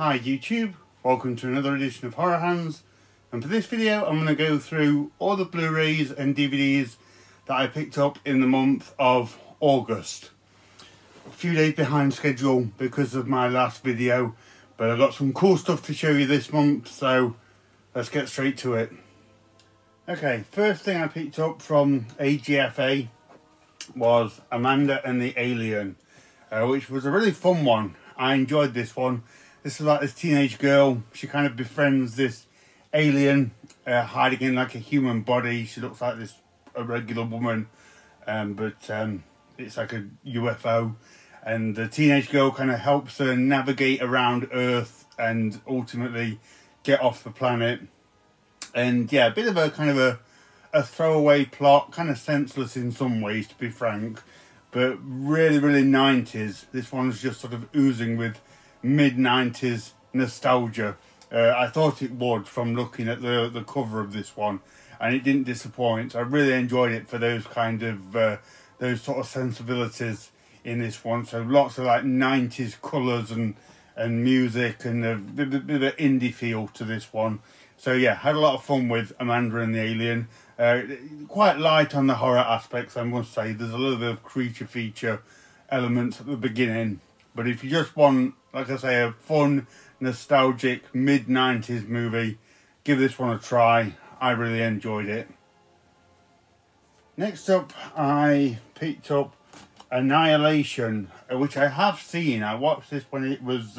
Hi YouTube, welcome to another edition of Horror Hands, and for this video I'm going to go through all the Blu-rays and DVDs that I picked up in the month of August. A few days behind schedule because of my last video, but I've got some cool stuff to show you this month, so let's get straight to it. Okay, first thing I picked up from AGFA was Amanda and the Alien, which was a really fun one. I enjoyed this one. This is about this teenage girl. She kind of befriends this alien hiding in like a human body. She looks like a regular woman, but it's like a UFO. And the teenage girl kind of helps her navigate around Earth and ultimately get off the planet. And yeah, a bit of a kind of a throwaway plot, kind of senseless in some ways, to be frank. But really 90s. This one's just sort of oozing with mid-90s nostalgia. I thought it would from looking at the cover of this one, and it didn't disappoint. I really enjoyed it for those kind of those sort of sensibilities in this one. So lots of like 90s colours and music, and a bit of an indie feel to this one. So yeah, had a lot of fun with Amanda and the Alien. Quite light on the horror aspects, I must say. There's a little bit of creature feature elements at the beginning. But if you just want, like I say, a fun, nostalgic, mid-90s movie, give this one a try. I really enjoyed it. Next up, I picked up Annihilation, which I have seen. I watched this when it was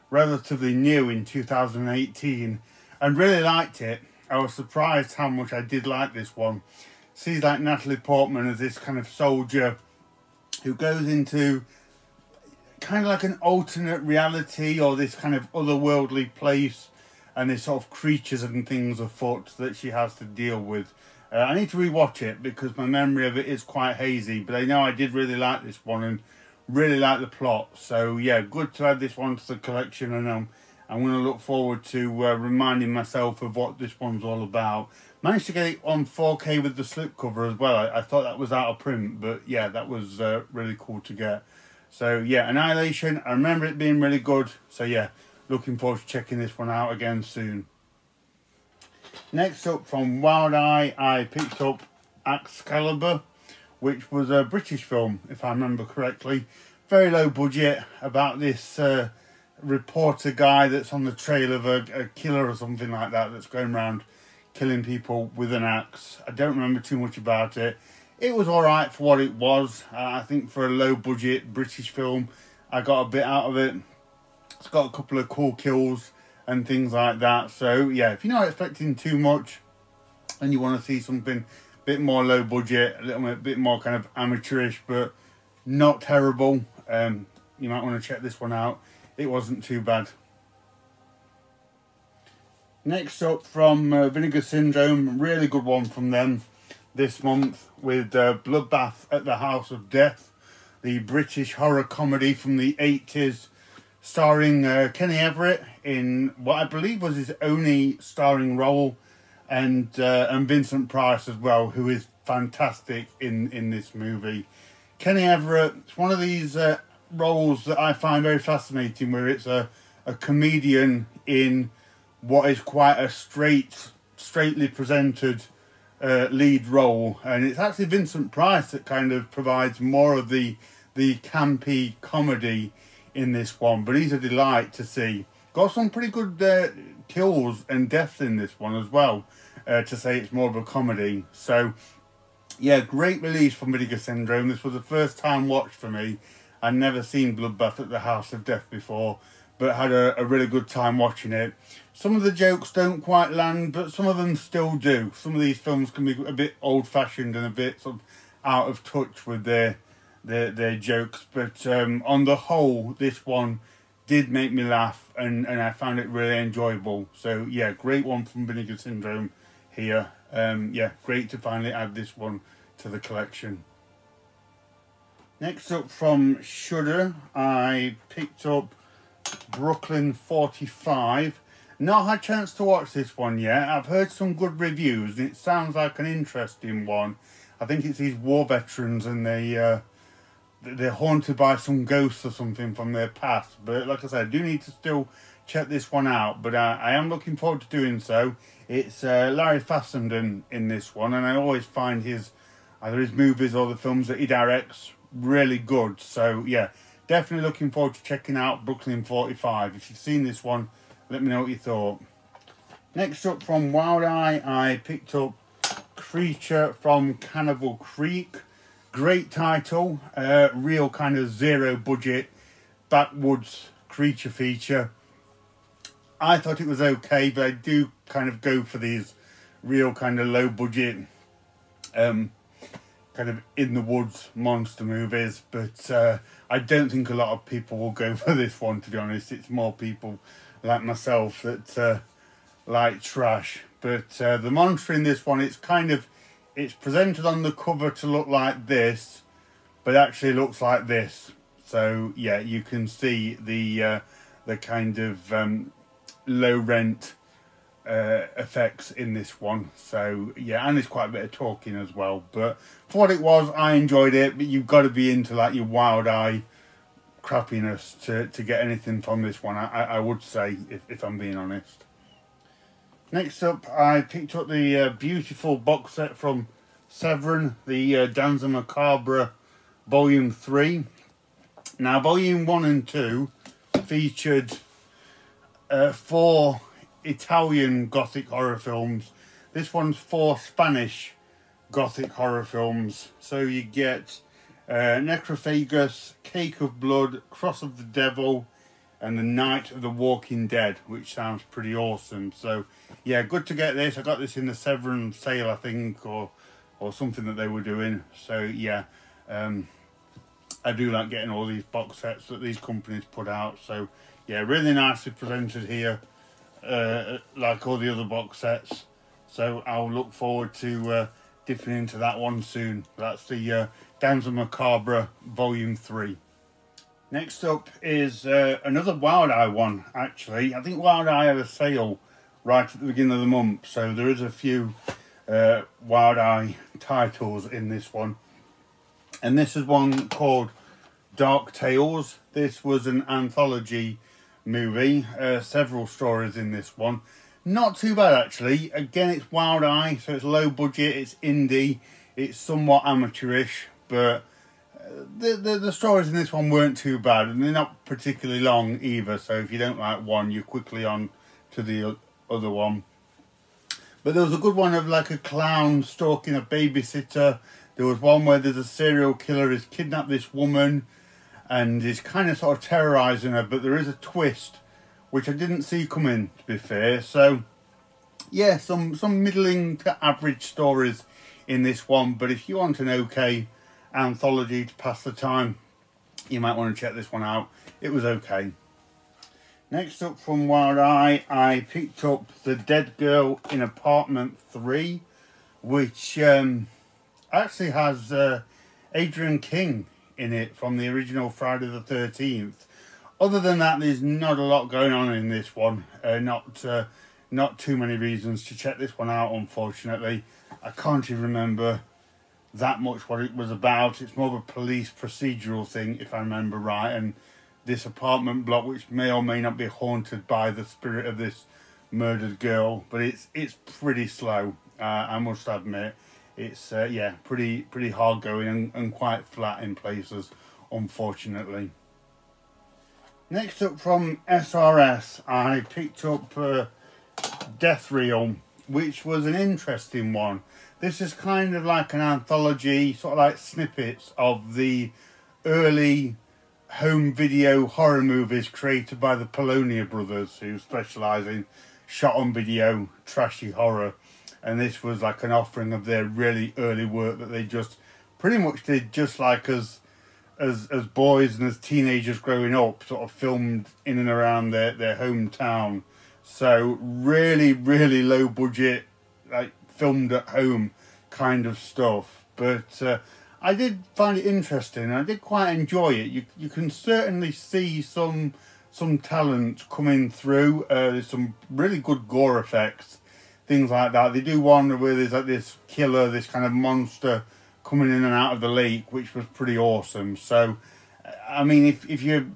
relatively new in 2018 and really liked it. I was surprised how much I did like this one. Sees like Natalie Portman as this kind of soldier who goes into kind of like an alternate reality, or this kind of otherworldly place, and there's sort of creatures and things afoot that she has to deal with. I need to rewatch it because my memory of it is quite hazy, but I know I did really like this one and really like the plot. So yeah, good to add this one to the collection, and I'm going to look forward to reminding myself of what this one's all about. Managed to get it on 4K with the slipcover as well. I thought that was out of print, but yeah, that was really cool to get. So yeah, Annihilation, I remember it being really good. So yeah, looking forward to checking this one out again soon. Next up from Wild Eye, I picked up Axcalibur, which was a British film, if I remember correctly. Very low budget, about this reporter guy that's on the trail of a killer or something like that, that's going around killing people with an axe. I don't remember too much about it. It was alright for what it was. I think for a low budget British film, I got a bit out of it. It's got a couple of cool kills and things like that. So yeah, if you're not expecting too much and you want to see something a bit more low budget, a little bit more kind of amateurish but not terrible, you might want to check this one out. It wasn't too bad. Next up from Vinegar Syndrome, really good one from them this month, with Bloodbath at the House of Death, the British horror comedy from the 80s, starring Kenny Everett in what I believe was his only starring role, and Vincent Price as well, who is fantastic in this movie. Kenny Everett, it's one of these roles that I find very fascinating, where it's a comedian in what is quite a straightly presented lead role, and it's actually Vincent Price that kind of provides more of the campy comedy in this one, but he's a delight to see. Got some pretty good kills and deaths in this one as well, to say it's more of a comedy. So yeah, great release from Vinegar Syndrome. This was a first time watch for me. I'd never seen Bloodbath at the House of Death before, but had a really good time watching it. Some of the jokes don't quite land, but some of them still do. Some of these films can be a bit old-fashioned and a bit sort of out of touch with their jokes. But on the whole, this one did make me laugh, and I found it really enjoyable. So yeah, great one from Vinegar Syndrome here. Yeah, great to finally add this one to the collection. Next up from Shudder, I picked up Brooklyn 45. Not had a chance to watch this one yet. I've heard some good reviews and it sounds like an interesting one. I think it's these war veterans and they're haunted by some ghosts or something from their past. But like I said, I do need to still check this one out, but I am looking forward to doing so. It's Larry Fassenden in this one, and I always find either his movies or the films that he directs really good. So yeah, definitely looking forward to checking out Brooklyn 45. If you've seen this one, let me know what you thought. Next up from Wild Eye, I picked up Creature from Cannibal Creek. Great title, real kind of zero budget backwoods creature feature. I thought it was okay, but I do kind of go for these real kind of low budget kind of in the woods monster movies, but I don't think a lot of people will go for this one, to be honest. It's more people like myself that like trash. But the monster in this one, it's presented on the cover to look like this, but actually looks like this. So yeah, you can see the kind of low rent effects in this one. So yeah, and there's quite a bit of talking as well. But for what it was, I enjoyed it. But you've got to be into like your Wild Eye crappiness to get anything from this one, I would say, if I'm being honest. Next up, I picked up the beautiful box set from Severin, the Danza Macabre Volume 3. Now, Volume 1 and 2 featured 4 Italian Gothic horror films. This one's 4 Spanish Gothic horror films. So you get Necrophagus, Cake of Blood, Cross of the Devil, and The Night of the Walking Dead, which sounds pretty awesome. So yeah, good to get this. I got this in the Severin sale, I think, or something that they were doing. So yeah, I do like getting all these box sets that these companies put out. So yeah, really nicely presented here, like all the other box sets. So I'll look forward to dipping into that one soon. That's the Danza Macabre Volume 3. Next up is another Wild Eye one, actually. I think Wild Eye had a sale right at the beginning of the month, so there is a few Wild Eye titles in this one. And this is one called Dark Tales. This was an anthology movie, several stories in this one. Not too bad, actually. Again, it's Wild Eye, so it's low budget, it's indie, it's somewhat amateurish, but the stories in this one weren't too bad, and they're not particularly long either, so if you don't like one, you're quickly on to the other one. But there was a good one of like a clown stalking a babysitter. There was one where there's a serial killer who's kidnapped this woman and is kind of sort of terrorising her, but there is a twist which I didn't see coming, to be fair. So yeah, some middling to average stories in this one, but if you want an okay anthology to pass the time, you might want to check this one out. It was okay. Next up from Wild Eye, I picked up The Dead Girl in Apartment 3, which actually has Adrian King in it from the original Friday the 13th. Other than that, there's not a lot going on in this one. Not too many reasons to check this one out, unfortunately. I can't even remember that much what it was about. It's more of a police procedural thing, if I remember right, and this apartment block, which may or may not be haunted by the spirit of this murdered girl, but it's pretty slow, I must admit. It's yeah, pretty hard going and quite flat in places, unfortunately. Next up from SRS, I picked up Death Reel, which was an interesting one. This is kind of like an anthology, sort of like snippets of the early home video horror movies created by the Polonia brothers, who specialise in shot on video trashy horror. And this was like an offering of their really early work that they just pretty much did just like as boys and as teenagers growing up, sort of filmed in and around their hometown. So really low budget, like filmed at home kind of stuff. But I did find it interesting. I did quite enjoy it. You can certainly see some talent coming through. There's some really good gore effects, things like that. They do one where there's like this killer, this kind of monster coming in and out of the lake, which was pretty awesome. So I mean, if you're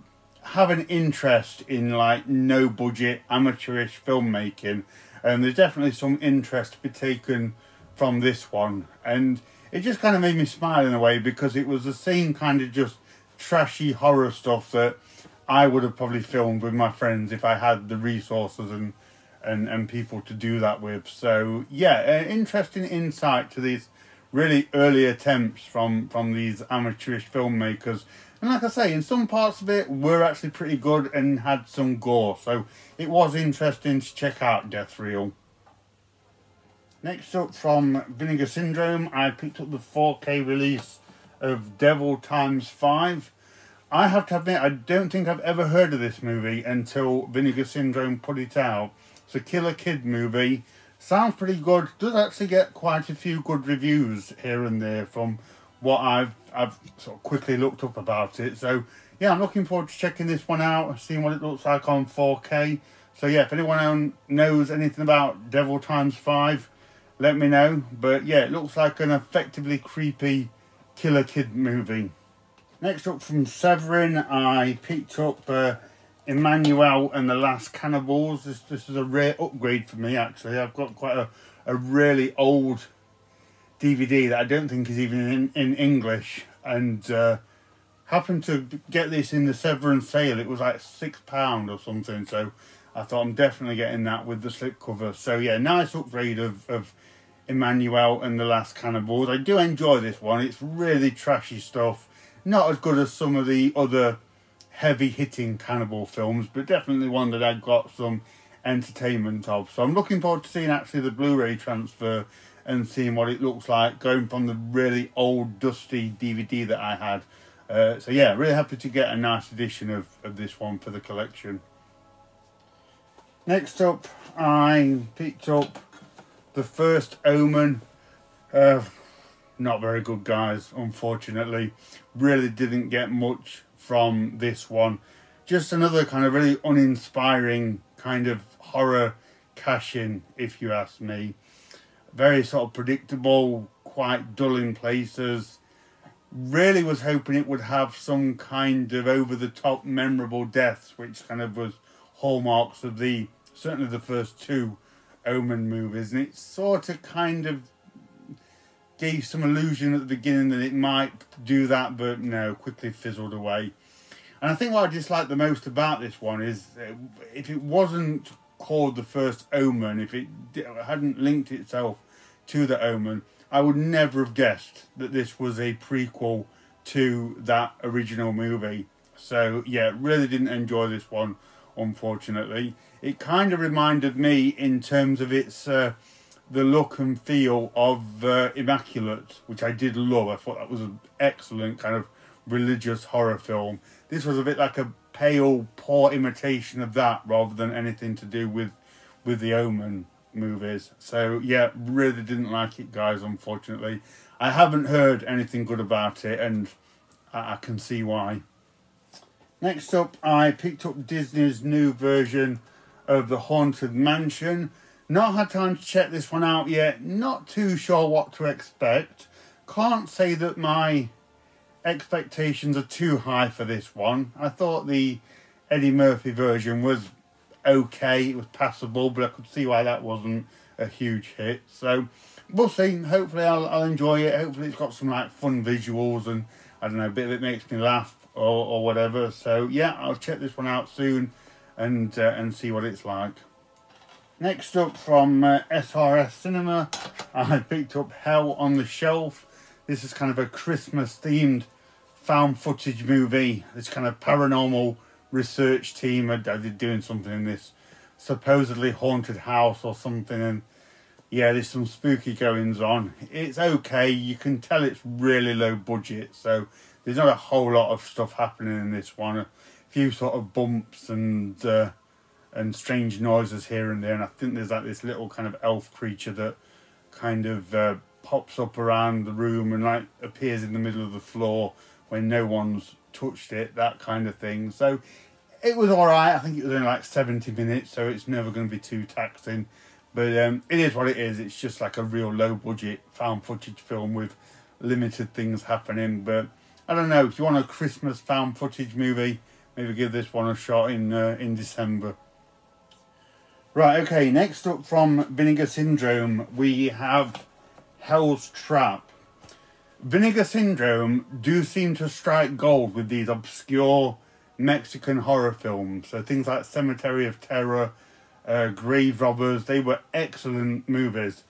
have an interest in like no budget amateurish filmmaking, and there's definitely some interest to be taken from this one, and it just kind of made me smile in a way, because it was the same kind of just trashy horror stuff that I would have probably filmed with my friends if I had the resources and people to do that with. So yeah, an interesting insight to these really early attempts from these amateurish filmmakers. And like I say, in some parts of it were actually pretty good and had some gore. So it was interesting to check out Death Reel. Next up, from Vinegar Syndrome, I picked up the 4K release of Devil Times 5. I have to admit, I don't think I've ever heard of this movie until Vinegar Syndrome put it out. It's a Killer Kid movie. Sounds pretty good. Does actually get quite a few good reviews here and there from what I've sort of quickly looked up about it. So yeah, I'm looking forward to checking this one out, seeing what it looks like on 4K. So yeah, if anyone knows anything about Devil Times 5, let me know. But yeah, it looks like an effectively creepy Killer Kid movie. Next up, from Severin, I picked up Emmanuel and the Last Cannibals. This is a rare upgrade for me, actually. I've got quite a really old DVD that I don't think is even in English, and happened to get this in the Severin sale. It was like £6 or something, so I thought I'm definitely getting that with the slipcover. So yeah, nice upgrade of Emmanuel and the Last Cannibals. I do enjoy this one. It's really trashy stuff. Not as good as some of the other heavy-hitting cannibal films, but definitely one that I got some entertainment of. So I'm looking forward to seeing actually the Blu-ray transfer and seeing what it looks like, going from the really old, dusty DVD that I had. So yeah, really happy to get a nice edition of this one for the collection. Next up, I picked up the First Omen. Not very good, guys, unfortunately. Really didn't get much from this one. Just another kind of really uninspiring kind of horror cash-in, if you ask me. Very sort of predictable, quite dull in places. Really was hoping it would have some kind of over-the-top memorable deaths, which kind of was hallmarks of certainly the first two Omen movies. And it sort of kind of gave some illusion at the beginning that it might do that, but no, quickly fizzled away. And I think what I dislike the most about this one is if it wasn't called the First Omen, if it hadn't linked itself to the Omen, I would never have guessed that this was a prequel to that original movie. So yeah, really didn't enjoy this one, unfortunately. It kind of reminded me in terms of its the look and feel of Immaculate, which I did love. I thought that was an excellent kind of religious horror film. This was a bit like a pale, poor imitation of that, rather than anything to do with the Omen movies. So yeah, really didn't like it, guys, unfortunately. I haven't heard anything good about it, and I can see why. Next up, I picked up Disney's new version of The Haunted Mansion. Not had time to check this one out yet. Not too sure what to expect. Can't say that my expectations are too high for this one. I thought the Eddie Murphy version was okay. It was passable, but I could see why that wasn't a huge hit. So we'll see. Hopefully I'll enjoy it. Hopefully it's got some like fun visuals, and I don't know, a bit of it makes me laugh or whatever. So yeah, I'll check this one out soon and see what it's like. Next up, from SRS Cinema, I picked up Hell on the Shelf. This is kind of a Christmas themed found footage movie. This kind of paranormal research team are doing something in this supposedly haunted house or something, and yeah, there's some spooky goings on. It's okay. You can tell it's really low budget, so there's not a whole lot of stuff happening in this one. A few sort of bumps and strange noises here and there, and I think there's like this little kind of elf creature that kind of pops up around the room and like appears in the middle of the floor when no one's touched it, that kind of thing. So it was alright. I think it was only like 70 minutes, so it's never going to be too taxing, but it is what it is. It's just like a real low budget found footage film with limited things happening. But I don't know, if you want a Christmas found footage movie, maybe give this one a shot in December. Right, okay, next up from Vinegar Syndrome, we have Hell's Trap. Vinegar Syndrome do seem to strike gold with these obscure Mexican horror films. So things like Cemetery of Terror, Grave Robbers, they were excellent movies.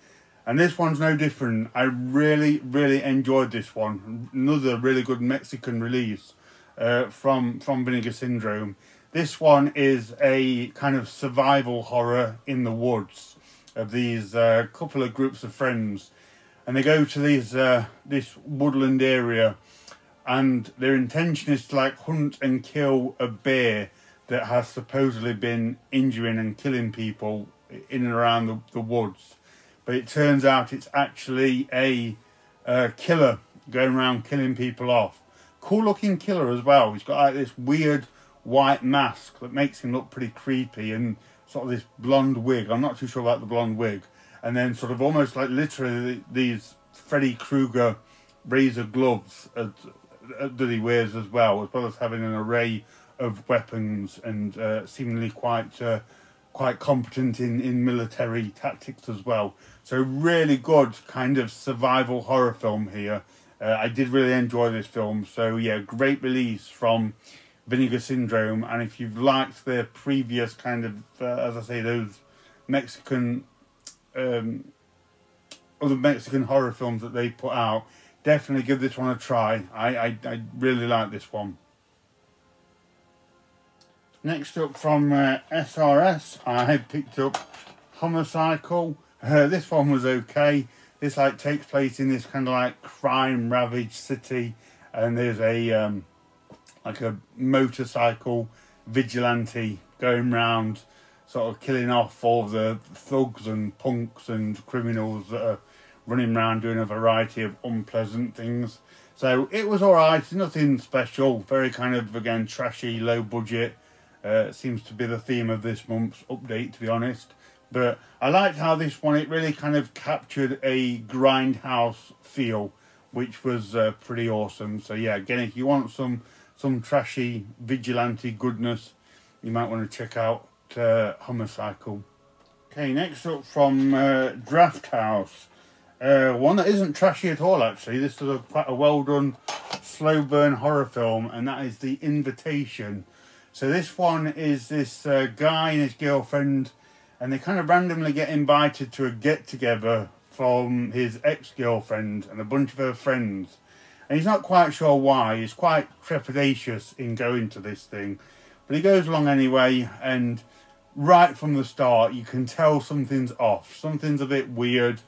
And this one's no different. I really, really enjoyed this one. Another really good Mexican release from Vinegar Syndrome. This one is a kind of survival horror in the woods of these couple of groups of friends. And they go to this woodland area, and their intention is to like hunt and kill a bear that has supposedly been injuring and killing people in and around the woods. But it turns out it's actually a killer going around killing people off. Cool looking killer as well. He's got like this weird white mask that makes him look pretty creepy, and sort of this blonde wig. I'm not too sure about the blonde wig. And then sort of almost like literally these Freddy Krueger razor gloves that he wears as well as having an array of weapons, and seemingly quite competent in military tactics as well. So really good kind of survival horror film here. I did really enjoy this film. So yeah, great release from Vinegar Syndrome. And if you've liked their previous kind of, as I say, those Mexican, other Mexican horror films that they put out, definitely give this one a try. I really like this one. Next up from SRS, I picked up Hom Cycle. This one was okay. This like takes place in this kind of like crime ravaged city, and there's a like a motorcycle vigilante going round sort of killing off all the thugs and punks and criminals that are running around doing a variety of unpleasant things. So it was alright, nothing special, very kind of, again, trashy, low budget. Seems to be the theme of this month's update, to be honest. But I liked how this one, it really kind of captured a grindhouse feel, which was pretty awesome. So yeah, again, if you want some trashy vigilante goodness, you might want to check out Hom Cycle. Okay, next up from Draft House. One that isn't trashy at all, actually. This is quite a well done slow burn horror film, and that is The Invitation. So this one is this guy and his girlfriend, and they kind of randomly get invited to a get-together from his ex-girlfriend and a bunch of her friends. And he's not quite sure why. He's quite trepidatious in going to this thing. But he goes along anyway, and right from the start, you can tell something's off. Something's a bit weird.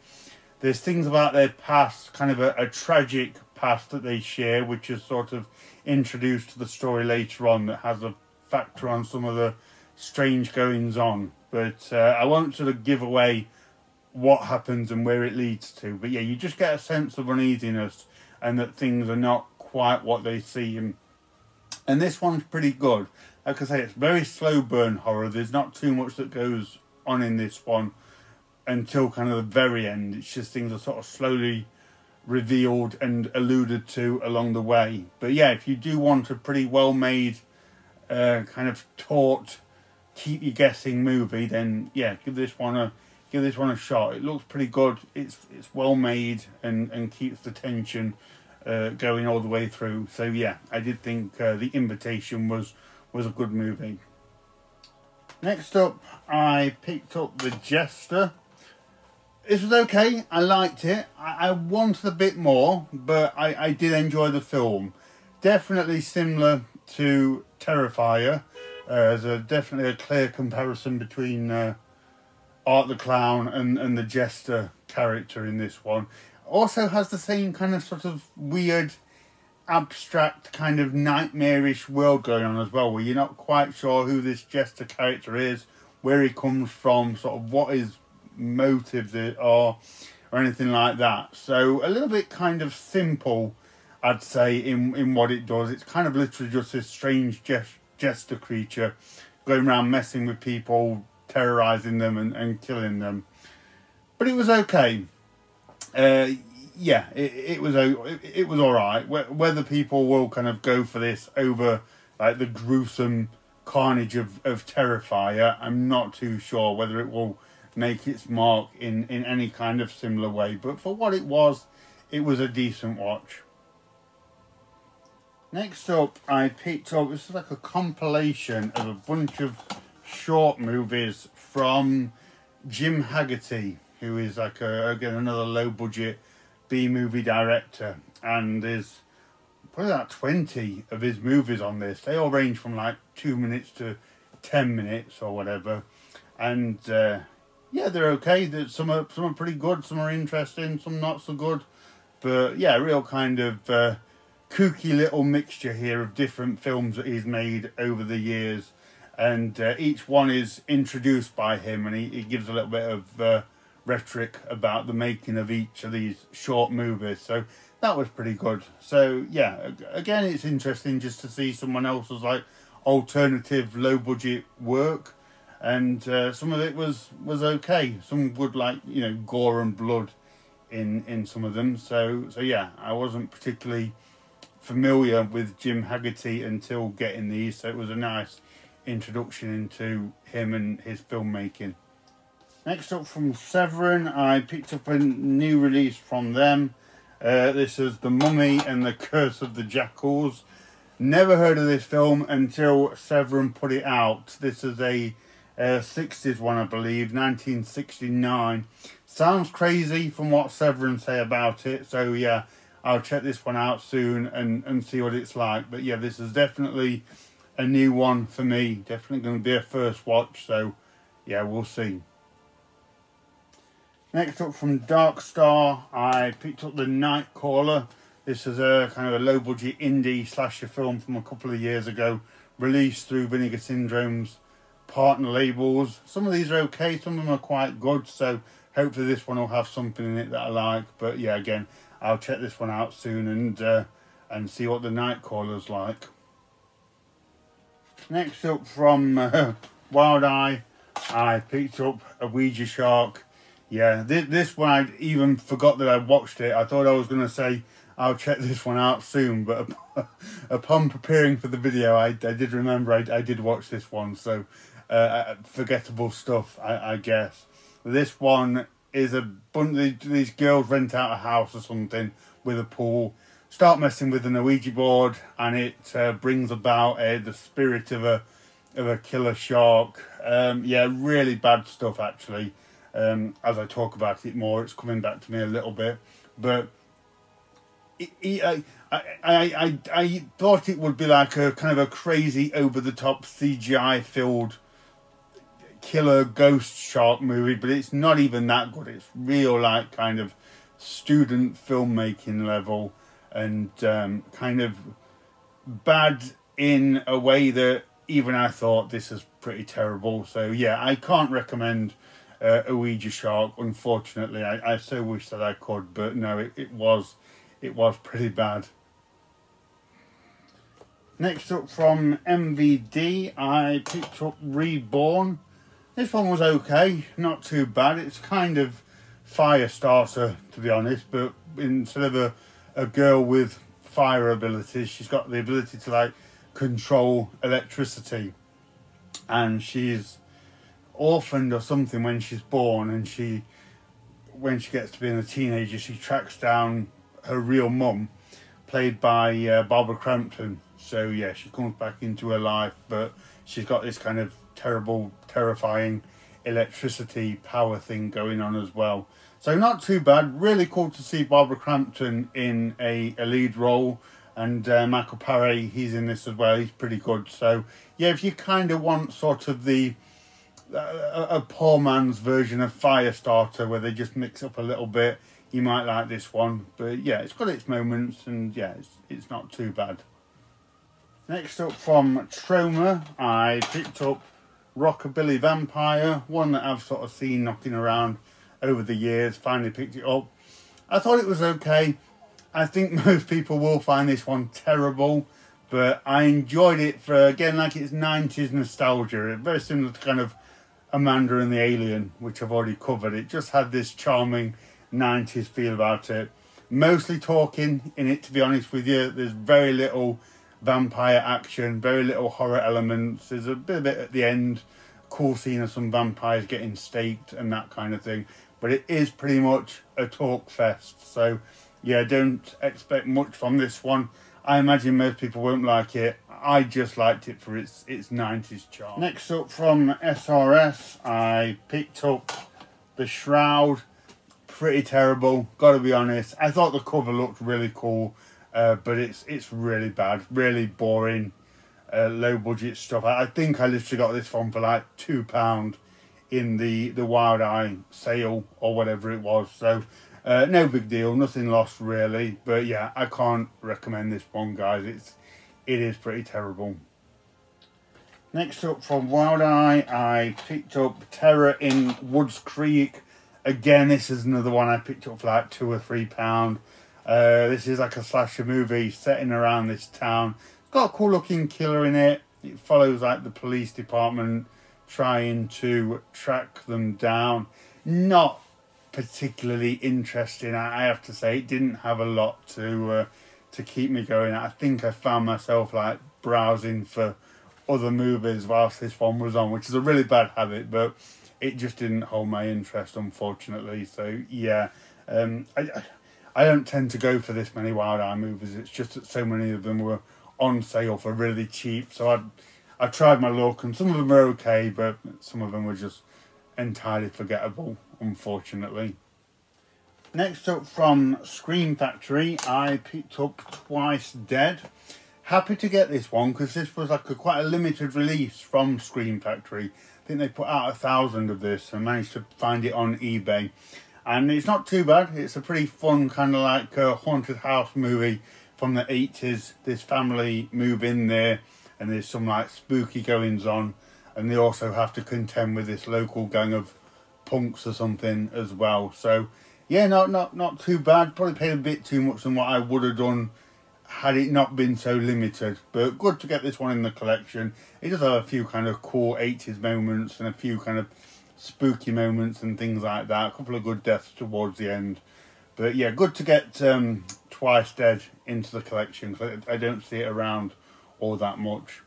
There's things about their past, kind of a tragic past that they share, which is sort of introduced to the story later on, that has a factor on some of the strange goings on. But I won't sort of give away what happens and where it leads to. But yeah, you just get a sense of uneasiness and that things are not quite what they seem. And this one's pretty good. Like I say, it's very slow burn horror. There's not too much that goes on in this one until kind of the very end. It's just things are sort of slowly revealed and alluded to along the way. But yeah, if you do want a pretty well made kind of taut, keep you guessing movie, then yeah, give this one a shot. It looks pretty good. It's well made and keeps the tension going all the way through. So yeah, I did think The Invitation was a good movie. Next up, I picked up The Jester. This was okay. I liked it. I wanted a bit more, but I did enjoy the film. Definitely similar to Terrifier. There's definitely a clear comparison between Art the Clown and the Jester character in this one. Also has the same kind of sort of weird, abstract, kind of nightmarish world going on as well, where you're not quite sure who this Jester character is, where he comes from, sort of what his motives are, or anything like that. So a little bit kind of simple, I'd say, in what it does. It's kind of literally just this strange Jester creature going around messing with people, terrorizing them and killing them. But it was okay. Yeah, it was all right. Whether people will kind of go for this over like the gruesome carnage of Terrifier. I'm not too sure whether it will make its mark in any kind of similar way, but for what it was a decent watch. Next up, I picked up, this is like a compilation of a bunch of short movies from Jim Haggerty, who is like again another low budget B-movie director, and there's probably about 20 of his movies on this. They all range from like 2 minutes to 10 minutes or whatever, and yeah, they're okay. Some are pretty good, some are interesting, some not so good, but yeah, real kind of kooky little mixture here of different films that he's made over the years, and each one is introduced by him, and he gives a little bit of rhetoric about the making of each of these short movies. So that was pretty good. So yeah, again, it's interesting just to see someone else's like alternative low budget work, and some of it was okay. Some good, like, you know, gore and blood in some of them. So yeah, I wasn't particularly familiar with Jim Haggerty until getting these, so it was a nice introduction into him and his filmmaking. Next up, from Severin, I picked up a new release from them. This is The Mummy and the Curse of the Jackals. Never heard of this film until Severin put it out. This is a 60s one, I believe, 1969. Sounds crazy from what Severin say about it, so yeah, I'll check this one out soon and see what it's like. But yeah, this is definitely a new one for me. Definitely going to be a first watch, so yeah, we'll see. Next up, from Dark Star, I picked up The Nightcaller. This is a kind of a low-budget indie slasher film from a couple of years ago, released through Vinegar Syndrome's partner labels. Some of these are okay, some of them are quite good, so hopefully this one will have something in it that I like. But yeah, again, I'll check this one out soon and see what The Nightcaller's like. Next up, from Wild Eye, I picked up A Ouija Shark. Yeah, this one I even forgot that I watched it. I thought I was going to say I'll check this one out soon, but upon preparing for the video, I did remember I did watch this one. So forgettable stuff, I guess. This one is a bunch of these girls rent out a house or something with a pool, start messing with an Ouija board, and it brings about the spirit of a killer shark. Yeah, really bad stuff actually. As I talk about it more, it's coming back to me a little bit, but I thought it would be like a kind of a crazy, over-the-top CGI filled killer ghost shark movie, but it's not even that good. It's real, like, kind of student filmmaking level, and kind of bad in a way that even I thought this is pretty terrible. So yeah, I can't recommend A Ouija Shark, unfortunately. I so wish that I could, but no, it was pretty bad. Next up, from MVD, I picked up Reborn. This one was okay, not too bad. It's kind of Firestarter, to be honest, but instead of a girl with fire abilities, she's got the ability to like control electricity, and she's orphaned or something when she's born, and when she gets to being a teenager, she tracks down her real mum, played by Barbara Crampton. So yeah, she comes back into her life, but she's got this kind of terrible, terrifying electricity power thing going on as well. So not too bad. Really cool to see Barbara Crampton in a lead role, and Michael Paré, he's in this as well. He's pretty good. So yeah, if you kind of want sort of a poor man's version of Firestarter, where they just mix up a little bit, you might like this one. But yeah, it's got its moments, and yeah, it's not too bad. Next up, from Troma, I picked up Rockabilly Vampire, one that I've sort of seen knocking around over the years. Finally picked it up. I thought it was okay. I think most people will find this one terrible, but I enjoyed it for, again, like it's 90s nostalgia. Very similar to kind of Amanda and the Alien, which I've already covered. It just had this charming 90s feel about it. Mostly talking in it, to be honest with you. There's very little vampire action, very little horror elements. There's a bit of it at the end, cool scene of some vampires getting staked and that kind of thing. But it is pretty much a talk fest. So yeah, don't expect much from this one. I imagine most people won't like it. I just liked it for its 90s charm. Next up from SRS, I picked up The Shroud. Pretty terrible, gotta be honest. I thought the cover looked really cool, but it's really bad, really boring, low budget stuff. I think I literally got this one for like £2 in the Wild Eye sale or whatever it was. So no big deal, nothing lost really. But yeah, I can't recommend this one, guys. It is pretty terrible. Next up from Wild Eye, I picked up Terror in Woods Creek. Again, this is another one I picked up for like £2 or £3. This is like a slasher movie setting around this town. It's got a cool looking killer in it. It follows like the police department trying to track them down. Not particularly interesting, I have to say. It didn't have a lot to keep me going. I think I found myself like browsing for other movies whilst this one was on, which is a really bad habit, but it just didn't hold my interest, unfortunately. So yeah, I don't tend to go for this many Wild Eye movies. It's just that so many of them were on sale for really cheap. So I tried my luck, and some of them were okay, but some of them were just entirely forgettable, unfortunately. Next up from Scream Factory, I picked up Twice Dead. Happy to get this one because this was like quite a limited release from Scream Factory. I think they put out 1,000 of this and managed to find it on eBay. And it's not too bad. It's a pretty fun kind of like haunted house movie from the 80s. This family move in there and there's some like spooky goings on. And they also have to contend with this local gang of punks or something as well. So yeah, not too bad. Probably paid a bit too much than what I would have done had it not been so limited, but good to get this one in the collection. It does have a few kind of cool 80s moments and a few kind of spooky moments and things like that. A couple of good deaths towards the end. But yeah, good to get Twice Dead into the collection because I don't see it around all that much.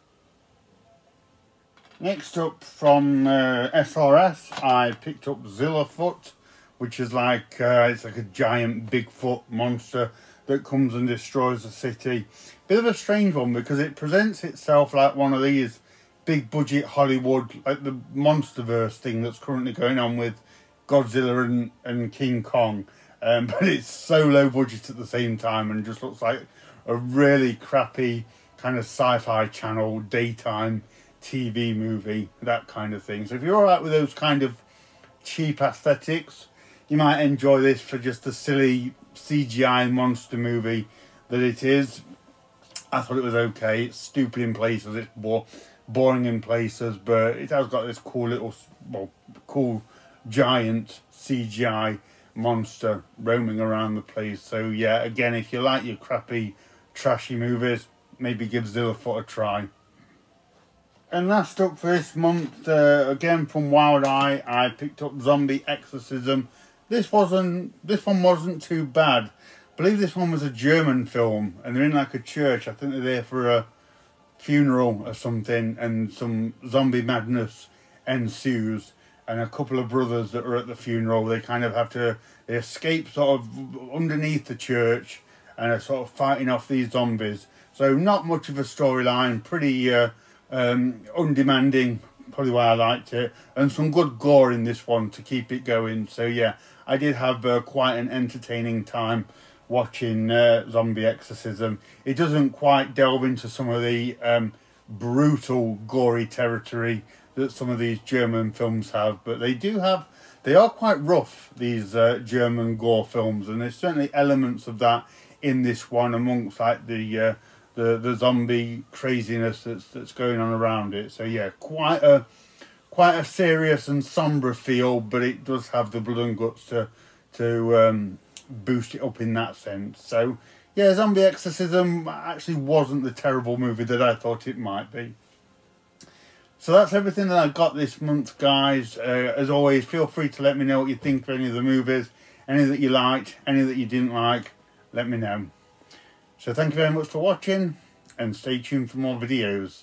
Next up from SRS, I picked up Zilla Foot, which is like, it's like a giant Bigfoot monster that comes and destroys the city. Bit of a strange one because it presents itself like one of these big budget Hollywood, like the Monsterverse thing that's currently going on with Godzilla and King Kong. But it's so low budget at the same time and just looks like a really crappy kind of sci-fi channel, daytime TV movie, that kind of thing. So if you're alright with those kind of cheap aesthetics, you might enjoy this for just the silly CGI monster movie that it is. I thought it was okay. It's stupid in places, it's boring in places, but it has got this cool little, well, cool giant CGI monster roaming around the place. So yeah, again, if you like your crappy, trashy movies, maybe give Zilla Foot a try. And last up for this month, again from Wild Eye, I picked up Zombie Exorcism. This one wasn't too bad. I believe this one was a German film, and they're in like a church. I think they're there for a funeral or something, and some zombie madness ensues. And a couple of brothers that are at the funeral, they kind of have to, they escape sort of underneath the church and are sort of fighting off these zombies. So not much of a storyline, pretty undemanding, probably why I liked it, and some good gore in this one to keep it going. So yeah, I did have quite an entertaining time watching Zombie Exorcism. It doesn't quite delve into some of the brutal, gory territory that some of these German films have, but they are quite rough, these German gore films, and there's certainly elements of that in this one amongst like the zombie craziness that's going on around it. So yeah, quite a serious and sombre feel, but it does have the blood and guts to boost it up in that sense. So yeah, Zombie Exorcism actually wasn't the terrible movie that I thought it might be. So that's everything that I got this month, guys. As always, feel free to let me know what you think of any of the movies, any that you liked, any that you didn't like. Let me know. So thank you very much for watching, and stay tuned for more videos.